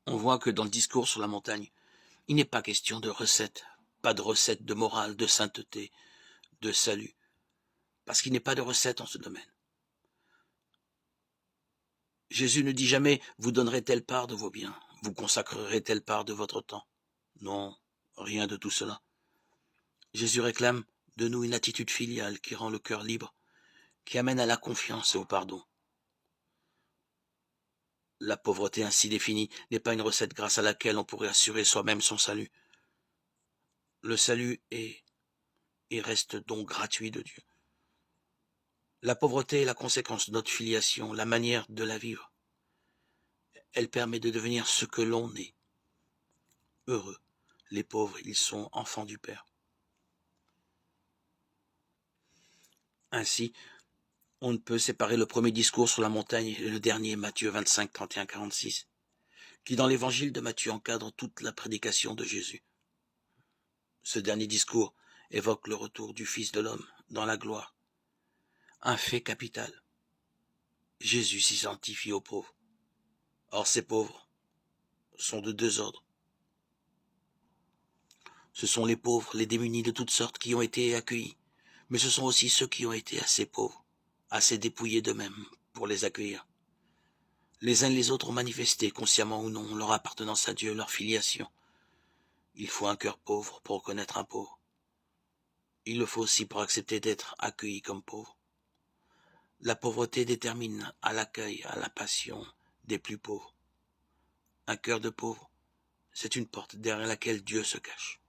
On voit que dans le discours sur la montagne, il n'est pas question de recettes, pas de recettes de morale, de sainteté, de salut, parce qu'il n'est pas de recette en ce domaine. Jésus ne dit jamais « vous donnerez telle part de vos biens, vous consacrerez telle part de votre temps ». Non, rien de tout cela. Jésus réclame de nous une attitude filiale qui rend le cœur libre, qui amène à la confiance et au pardon. La pauvreté ainsi définie n'est pas une recette grâce à laquelle on pourrait assurer soi-même son salut. Le salut est et reste donc gratuit de Dieu. La pauvreté est la conséquence de notre filiation, la manière de la vivre. Elle permet de devenir ce que l'on est. Heureux, les pauvres, ils sont enfants du Père. Ainsi, on ne peut séparer le premier discours sur la montagne et le dernier, Matthieu 25, 31, 46, qui dans l'évangile de Matthieu encadre toute la prédication de Jésus. Ce dernier discours évoque le retour du Fils de l'homme dans la gloire. Un fait capital. Jésus s'identifie aux pauvres. Or, ces pauvres sont de deux ordres. Ce sont les pauvres, les démunis de toutes sortes qui ont été accueillis, mais ce sont aussi ceux qui ont été assez pauvres, assez dépouillés d'eux-mêmes pour les accueillir. Les uns et les autres ont manifesté, consciemment ou non, leur appartenance à Dieu, leur filiation. Il faut un cœur pauvre pour reconnaître un pauvre. Il le faut aussi pour accepter d'être accueilli comme pauvre. La pauvreté détermine à l'accueil, à la passion des plus pauvres. Un cœur de pauvre, c'est une porte derrière laquelle Dieu se cache.